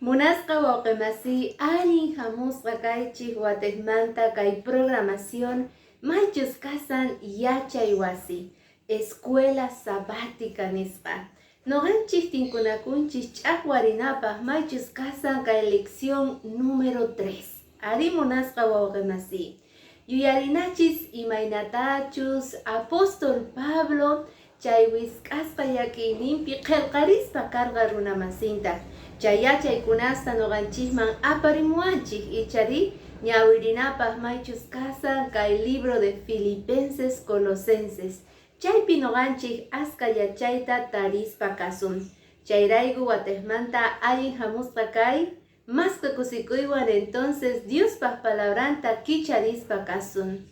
Munasqa wawqimasi allin hamusqa kaychik watesmanta kay programación maychus kasan yachay wasi escuela sabática nisqa. Noqanchik tinkunakunchik ch'aqwarinapaq maychus kasan kay lección número 3. Ari munasqa wawqimasi. Yuyarinachis imaynatachus apóstol Pablo chay wisk'asqa yakiyninpi qillqarispa karqa runamasinta. Chayachaykunasta noqanchikman aparimuanchik ichari ñawirinapaq maychus kasan kay libro de Filipenses Colosenses. Chaypi noqanchik aska yachayta tarispa kasun. Chayrayku watesmanta allin hamusqa kay masqa kusikuywan entonces Diospaq palabranta kicharispa kasun.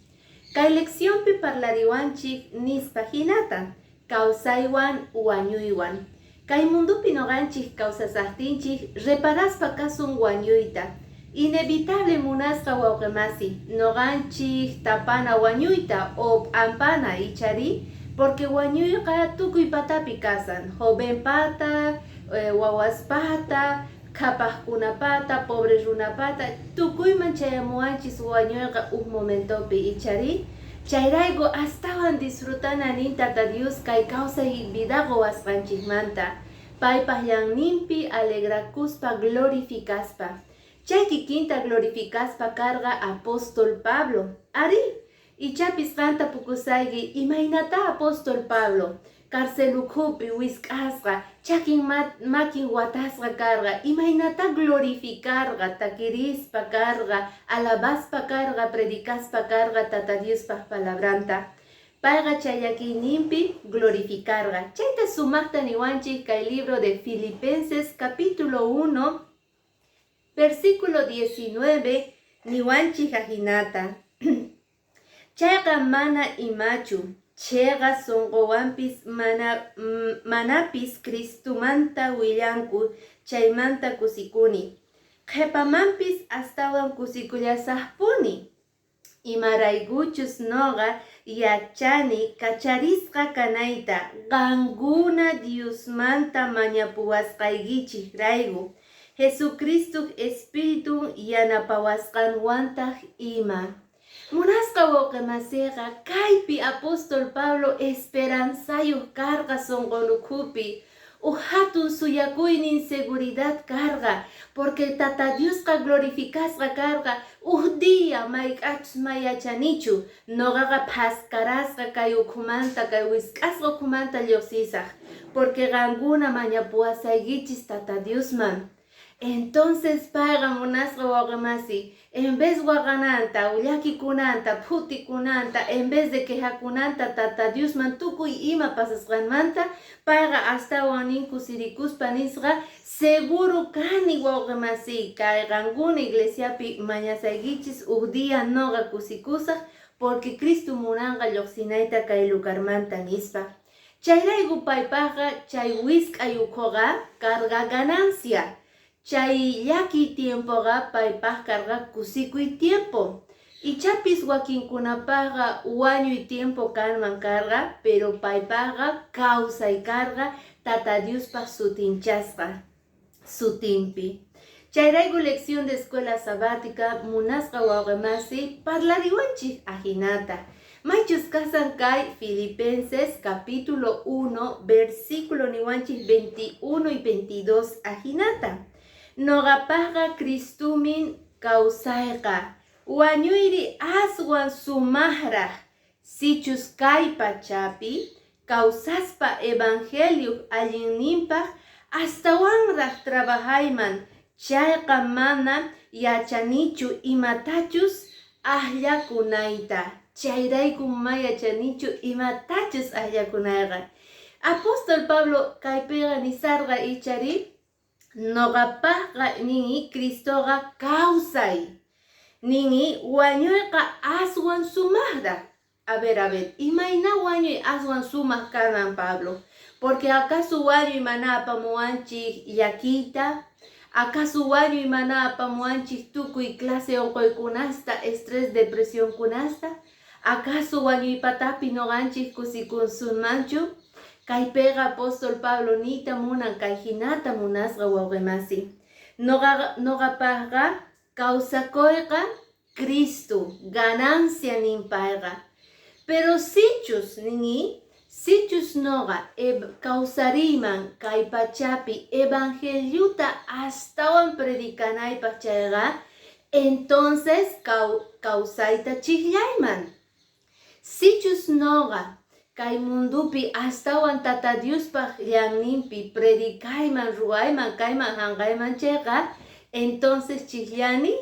Kay lecciónpi parlariwanchik nispa hinata kawsaywan wañuywan. Kay mundupi noqanchik kawsasaqtinchik reparaspa kasun wañuyta. Inevitable munasqa wawqimasi noqanchik tapana wañuyta o ampana ichari porque wañuyqa tukuy patapi kasan. Jovenpata, wawaspata, qhapaqkunapata, pobre runapata tukuyman chayamuanchis wañuyqa momentopi ichari. Chayrayku astawan disfrutana nintata Dios kay kawsay vidaqa wasqanchikmanta. Paypaq llanninpi alegrakuspa glorificaspa. Chay kikinta glorificaspa karqa apóstol Pablo. Ari, ichapis qanta pukusayki imaynata apóstol Pablo. Carcelukhupi wisk'asqa, chakin makin watasqa karqa, imaynata glorificarqa, takirispa karqa, alabaspa karqa, predicaspa karqa tata Diospaq palabranta. Payqa chayakiyninpi glorificarqa. Chayta sumaqta niwanchik kay libro de Filipenses capítulo 1, versículo 19, niwanchik ahinata. Chayqa mana imachu. Chega sonqowanpis manapis Cristumanta willanku chaymanta kusikuni. Qhipamanpis astawan kusikullasaqpuni. Imaraykuchus noqa yachani kacharisqa kanayta qankuna Diosmanta mañapuwasqaykichik rayku. Jesucristo Espíritu yanapawasqanwantaq ima. Munasqa wawqimasiqa kaypi apóstol Pablo esperanzayuq karqa sonqonukhupi. Hatun suyakuynin seguridad karqa porque tata Diosqa glorificasqa karqa dia mayk'achus mayachanichu noqaqa phaskarasqa kay ukhumanta kay wisk'asqa ukhumanta lluqsisaq porque qankuna mañapuwasaykichis tata Diosman. Entonces payqa munasqa wawqimasi en vez waqananta, llakikunanta, phutikunanta, en vez de quejakunanta tata Diosman tukuy ima pasasqanmanta, payqa astawan nin kusirikuspa nisqa seguro kani wawqimasi kay qankuna iglesiapi mañasaykichis dia noqa kusikusaq porque Cristo munanqa lluqsinayta kay lugarmanta nispa. Chayrayku paypaqqa chay wisk'ay ukhuqa karqa ganancia. Chay llaki tiempoqa paypaq karqa kusikuy tiempo. Ichapis wakinkunapaqa wañuy tiempo kanman karqa, pero paypaqqa kawsay karqa tata Diospaq sutinchasqa sutinpi. Chayrayku lección de escuela sabática munasqa wawqimasi parlariwanchik ahinata. Maychus kasan kay Filipenses capítulo 1 versículo niwanchik 21 y 22 ahinata. Noqapaqa Cristumin kawsayqa wañuyri aswan sumaqraq sichus kay pachapi kawsaspa evangelio allinninpaq astawanraq trabajayman chayqa mana yachanichu imatachus ahlakunayta. Chayrayku mayachanichu imatachus ahlakunayqa. Apóstol Pablo kaypiqa nisarqa ichari noqapaqa nini Cristoqa kawsay. Nini wañuyqa aswan sumaqraq. A ver, imayna wañuy aswan sumaq kanan Pablo. Porque acaso wañuy mana apamuanchik llakiyta, acaso wañuy mana apamuanchik tukuy clase onquykunasta, estrés, depresión kunasta, acaso wañuy patapi noqanchik kusikunsunmanchu. Kaypiqa apóstol Pablo nita munan kay hinata munasqa wawqimasi. Noqapaqa kawsakuyqa Cristo, ganancia ninpayqa. Pero sichus noqa kawsariman kay pachapi evangeliuta astawan predikanaypaq chayqa, entonces kawsayta chiqllayman. Sichus noqa kay mundupi astawan Tata Diospaq llanninpi predikayman, ruayman, kayman hanqayman chayqa, entonces chiqllani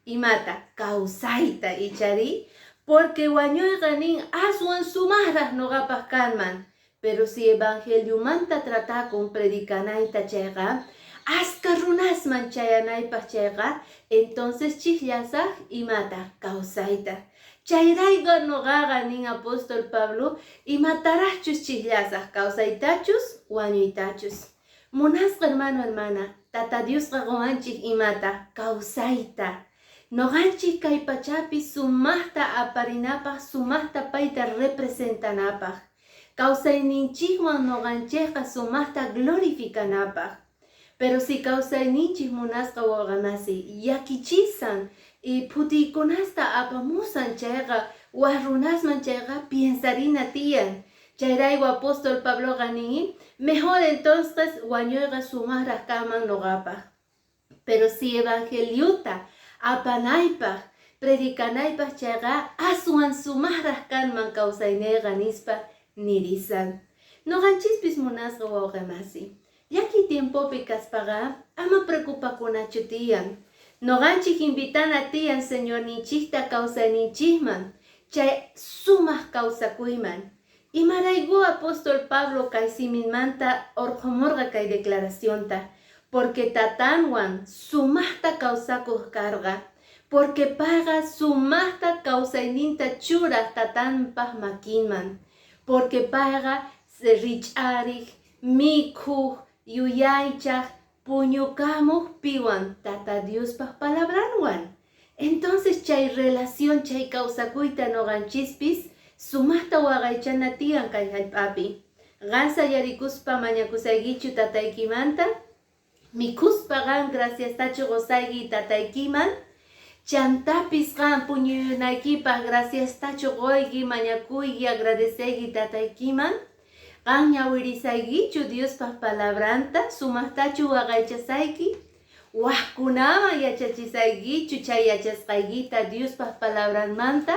imata kawsayta ichari, porque wañuyqa nin aswan sumaraq noqapaq kanman. Pero si evangeliumanta tratakun predikanayta chayqa, aska runasman chayanaypaq chayqa, entonces chiqllasaq imata kawsayta. Chayrayqa noqaqa nin apóstol Pablo, imatarachus chiqllasaq, kawsaytachus wañuytachus. Munasqa hermano, hermana, Tata Diosqa qowanchik imata kawsayta. Noqanchik kay pachapi sumaqta aparinapaq, sumaqta payta representanapaq. Kawsayninchikwan noqanchikqa sumaqta glorificanapaq. Pero si kawsayninchik munasqa wawqamasi yakichisan y putiykunasta apamusan chayqa, warrunasman chayqa piensarina tiyan. Chayrayku apóstol Pablo nin, mejor entonces wañuyqa sumaqraq kanman noqapaq. Pero si evangeliuta apanaypaq, predikanaypaq chayqa, aswan sumaqraq kanman kawsayniyqa nispa nirisan. Noqanchispis munasqa wawqimasi, yaki tiempopi kaspaqa ama preocupakunachu tiyan. Noqanchik invitana tiyan Señor ninchikta kawsayninchikman, chay sumaq kawsakuyman. Imarayku apóstol Pablo kay siminmanta orqumurqa kay declaracionta, porque tatanwan sumaqta kawsakuq karqa, porque payqa sumaqta kawsayninta churaq tatanpaq makinman, porque payqa rich'ariq, mikhuq, yuyaychaq, puñukamuq piwan Tata Diospaq palabranwan. Entonces chay relación, chay kawsakuyta noqanchispis sumaqta waqaychana tiyan kay hallp'api. Qansa yarikuspa mañakusaykichu tataykimanta, mikuspa qan graciastachu qusayki tataykiman, chantapis qan puñuyunaykipaq graciastachu qoyki, mañakuyki, agradeceyki tataykiman, qan ñawirisaykichu Diospaq palabranta, sumaqtachu waqaychasayki, waqkunaman yachachisaykichu chay yachasqaykita Diospaq palabranmanta,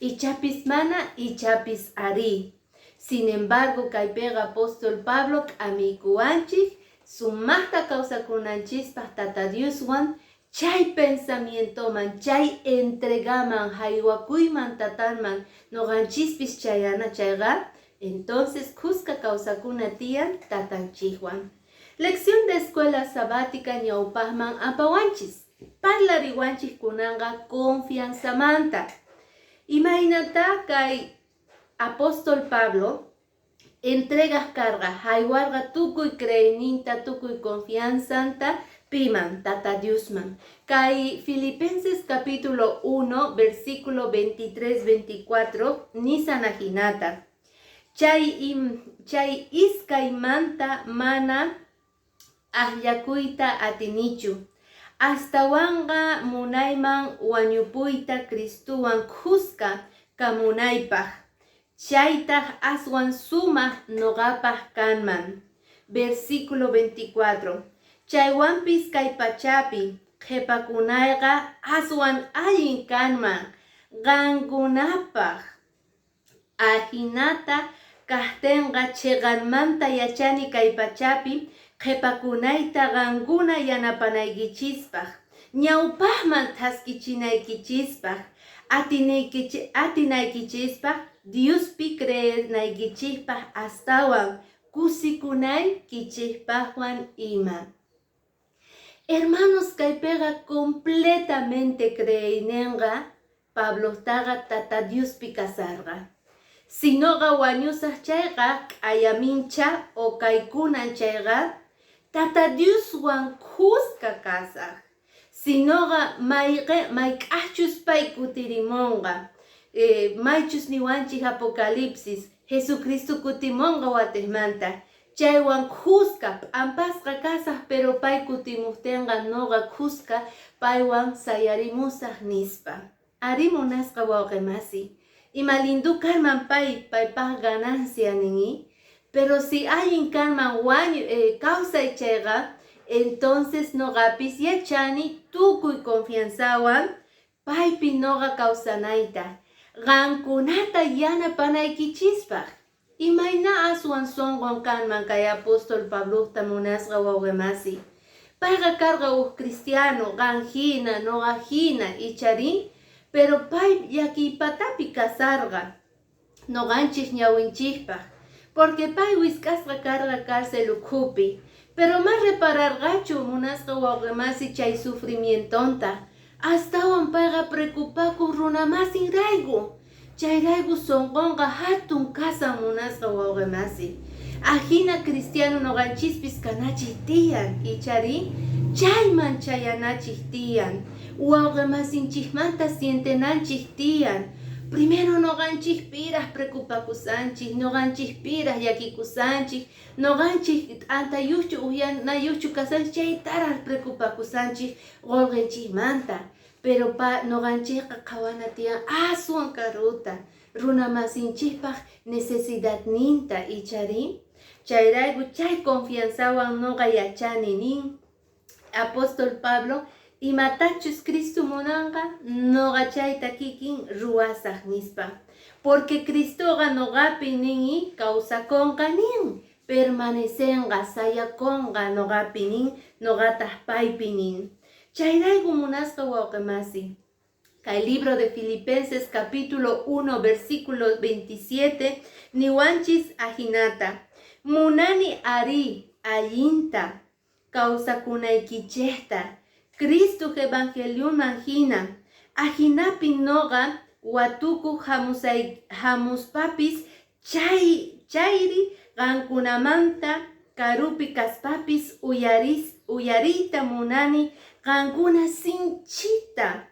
ichapis mana, ichapis ari. Sin embargo, kaypiqa apóstol Pablo amikuanchik, sumaqta kawsakunanchispaq Tata Dioswan, chay pensamientoman, chay entregaman, haywakuyman tatanman, noqanchispis chayana chayqa, entonces kuska kawsakuna tiyan tatanchikwan. Lección de escuela sabática ñawpaqman apawanchis. Parlariwanchik kunanqa confianzamanta. Imaynata kay apóstol Pablo entregas karqa, haywarqa tukuy creyninta, tukuy confianzanta piman Tata Diosman. Kay Filipenses capítulo 1 versículo 23-24 nisanajinata. Chay iskaymanta mana ahlakuyta atinichu. Astawan munayman wañupuyta Cristuwan kuska kamunaypaq. Chaytaq aswan sumaq noqapaq kanman. Versículo 24. Chaywanpis kay pachapi qhipakunayqa aswan allin kanman qankunapaq. Ahinata kahtenqa chiqanmanta yachani kay pachapi qhipakunayta qankuna yanapanaykichispaq, ñawpaqman thaskichinaykichispaq, atinaykichispaq, Diospi creernaykichispaq astawan kusikunaykichispaqwan ima. Hermanos, kaypiqa completamente creyninqa Pablotaqa Tata Diospi kasarqa. Sinoqa wañusaq chayqa ayamincha o kaykunan chayqa Tata Dioswan kuska kasaq. Sinoqa mayk'achus pay kutirimunqa. Maychus niwanchik Apocalipsis, Jesucristo kutimunqa watihmanta. chaywan kuska ampasqa kasaq pero pay kutimustenqa noqa kuska paywan sayarimusaq nispa. Ari munasqa wawqimasi, ima lindu karman paypaq ganancia nini, pero si allin karman kawsay chayqa, entonces noqapis yachani tukuy confianzawan paypi noqa kawsanayta, qankunata yanapanaykichispaq. Imayna aswan sonqon kanman kay apóstol Pablosta munasqa wawqimasi. Payqa karqa cristiano, qan hina, noqa hina icharin, pero pay llakipatapi kasarqa noqanchik ñawinchikpaq, porque pay wiskasqa karqa cárcel ukhupi, pero mas repararqachu munasqa wawqimasi chay sufrimientonta. Astawan payqa preocupakuq runamasin rayku. Chayrayku sonqonqa hatun kasan munasqa wawqimasi. Ajina cristiano noqanchispis kanachik tiyan ichari, chayman chayanachik tiyan. Wawqimasinchikmanta sientenanchik tiyan. Primero noqanchik piras preocupakusanchik, noqanchik piras llakikusanchik, noqanchik antayuchu uyanayuchu kasanchik chaytaras preocupakusanchik qolqinchikmanta. Pero noqanchikqa qhawana tiyan aswan karuta, runamasinchikpaq necesidadninta ichari. Chayrayku chay confianzawan noqa yachani nin apóstol Pablo, imatachus Cristo munanqa noqa chayta kikin ruwasaq nispa. Porque Cristoqa noqapi nini kawsakonqa nin, permanecenqa sayakonqa noqapi nin, noqataq paypi nin. Chayrayku munasqa wawqimasi, kay libro de Filipenses capítulo 1 versículo 27 niwanchis ajinata, munani ari allinta kawsakunaykichikta Cristo evangeliuman hina, ajinapi noqa watuku hamuspapis chayri qankunamanta karupi kaspapis uyarita munani qankuna sinchita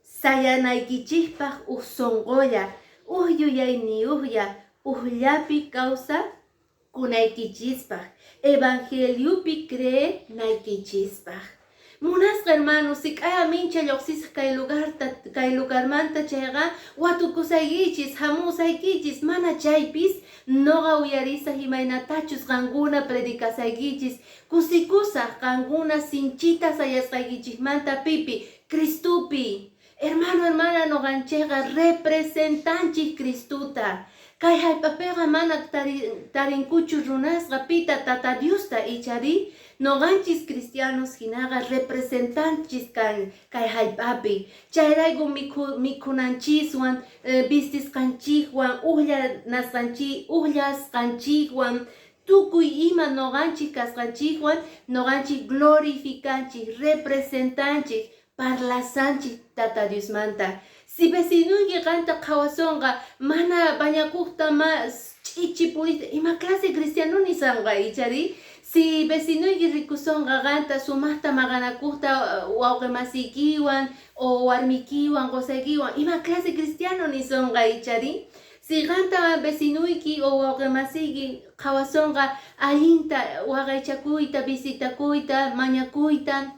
sayanaykichikpaq sonqolla, yuyayniuqlla uqllapi kawsa kunaykichispaq, evangeliupi creenaykichispaq. Munasqa hermano, si kaya mincha lluqsisqa kay lugarmanta chayqa watukusaykichis, hamusaykichis, mana chaypis noqa uyarisaq imaynatachus qankuna predikasaykichis, kusikusaq qankuna sinchita sayasqaykichikmanta pipi, Cristupi. Hermano, hermana, noqanchikqa representanchik Cristuta. Kay hallp'apiqa mana tarinkuchu runasqa pita tata Diosta ichari, noqanchis cristianos hinaqa representanchis kay hallp'api. Chayrayku mikunanchiswan, vistisqanchikwan, uqllasqanchikwan, tukuy ima noqanchik kasqanchikwan, noqanchik glorificanchik, representanchik, parlasanchik tata Diosmanta. Si vecinuyki qanta qhawasonqa mana bañakuqta mas ch'ichi purita, ima clase cristiano nisanqa ichari. Si vecinuyki rikusonqa qanta sumaqta maqanakuqta wawqimasiykiwan o warmikiwan qusaykiwan, ima clase cristiano nisonqa ichari. Si qanta vecinuyki o wawqimasiyki qhawasonqa allinta waqaychakuyta, visitakuyta, mañakuyta,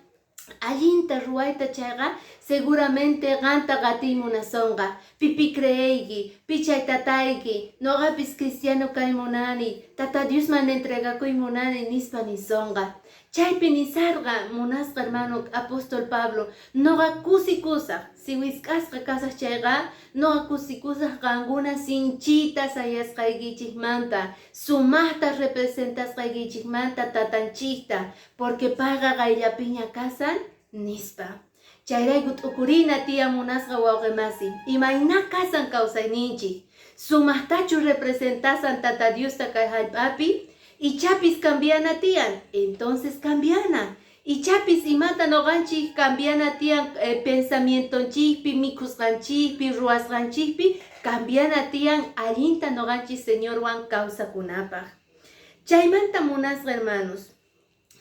allinta ruayta chayqa seguramente qanta qatimunasonqa, pipi creeyki, pichay tatayki, noqapis cristiano kay munani, tata Diosman entregakuy munani nispa nisonqa. Chaypi nisarqa munasqa hermano apóstol Pablo, noqa kusikusaq, si wiskasqa kasaq chayqa, noqa kusikusaq qankuna sinchita sayasqaykichikmanta, sumaqta representasqaykichikmanta tatanchikta, porque payqa qayllapiña kasan nispa. Chayrayku t'ukurina tiyan munasqa wawqimasi, imayna kasan kawsayninchik, sumaqtachu representasan tata Diosta kay hallp'api, ichapis cambiana tiyan, entonces cambiana. Ichapis imata noqanchik cambiana tiyan pensamientonchikpi, mikusqanchikpi, ruwasqanchikpi, cambiana tiyan allinta noqanchik Señorwan kawsakunapaq. Chaymanta munasqa hermanos,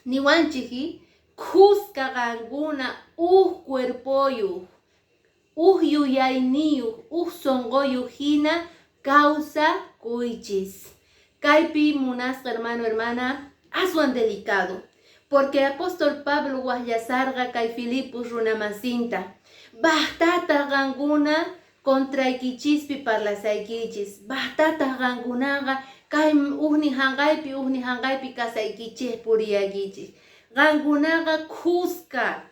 niwanchiki kuska qankuna cuerpoyu, yuyayniyuq, sonqoyu hina kawsa kuychis. Kaipi munasqa hermano, hermana, aswan delicado. Porque apóstol Pablo wahillasarqa kay Filipos runamasinta. Bahtata qankuna contraykichispi parlasaykichis. Bahtata qankunaqa kay uhni hanqaypi kasaykichis puriyakichis. Qankunaqa kuska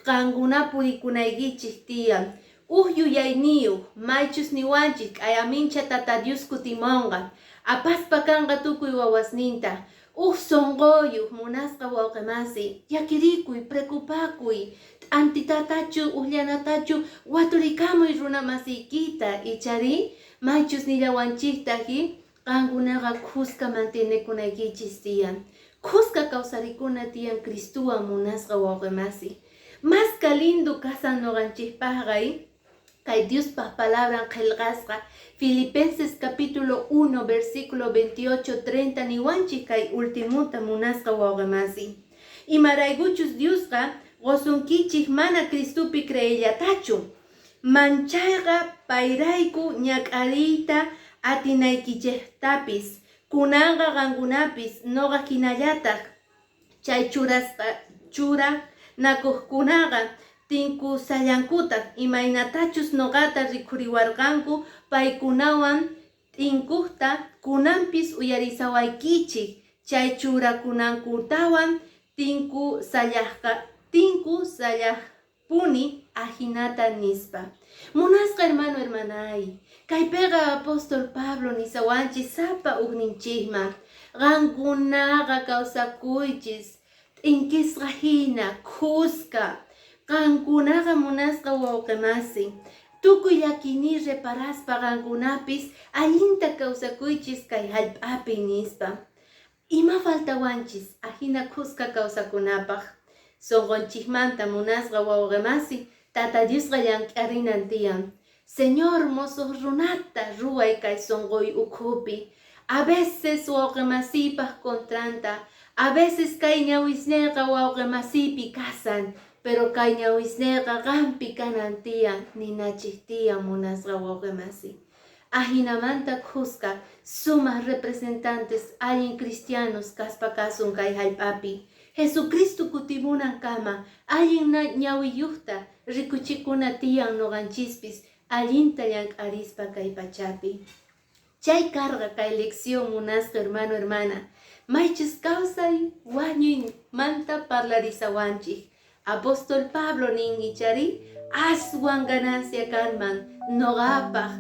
qankuna purikunaykichis tiyan. Yuyayniyu maychus niwanchik ayamincha tata Dios kutimonqa. Apaspa kanqa tukuy wawasninta. Sonqoyu munasqa wawqimasi. Yakirikuy, preocupakuy. Antitatachu, uhllanatachu waturikamuy runamasiykita. Ichari maychus nillawanchiktaji qankunaqa kuska mantenekunaykichisn tiyan. Kuska kawsarikuna tiyan Cristuwan munasqa wawqimasi. Mas lindo kasan noqanchikpaqay kay Diospaq palabran qillqasqa Filipenses capítulo 1 versículo 28-30 niwanchik kay ultimuta munasqa wawqimasi. Imaraykuchus Diosqa qosunkichik mana Cristupi creillatachu. Manchayqa payrayku ñak'ariyta atinaykichejtapis. Kunanqa qankunapis noqa hinallataq chay churaq nakuqkunaqa tinkusallankutaq imaynatachus noqata rikhuriwarqanku paykunawan tinkuqta kunanpis uyarisawaykichik chay churakunankutawan tinkusallaqpuni ahinata nispa. Munasqa hermano, hermanay, kaypiqa apóstol Pablo nisawanchis sapa ugninchikman qankunaqa kawsakuychis inkisqa hina kuska qankunaqa munasqa wawqimasi. Tukuy llakini reparaspa qankunapis allinta kawsakuychis kay hallp'api nispa. Ima faltawanchis ahina kuska kawsakunapaq. Sonqonchikmanta munasqa wawqimasi tata Diosqa llank'arinan tiyan. Señor, mosuq runata ruway kay sonqoy ukhupi. A veces wawqimasipaq kontranta. A veces kay ñawisniyqa wawqimasipi kasan, pero kay ñawisniyqa qampi kanan tiyan ninachik tiyan munasqa wawqimasi. Ahinamanta kuska sumas representantes allin cristianos kaspa kasun kay hallp'api. Jesucristo kutimunan kama allin ñawiyuqta rikuchikuna tiyan noqanchispis allinta llank'arispa kay pachapi. Chay karqa kay lección munasqa hermano, hermana. Maychus kawsay wañuy manta parlarisawanchik. Apóstol Pablo ningichari aswan ganancia kanman noqapaq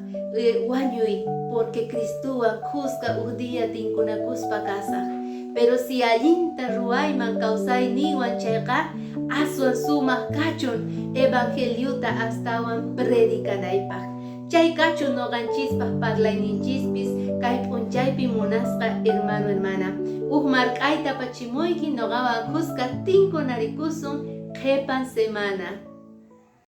wañuy porque Cristuwan kuska día tinkunakuspa kasaq. Pero si allinta ruayman kawsayniwan chayqa aswan sumaq kachun evangeliuta astawan predikanaypaq. Chay kachun noqanchispaq parlayninchispis kay p'unchaypi munasqa hermano, hermana. Mark'ayta pachimuyki noqawan kuska tinkunarikusun qhepan semana.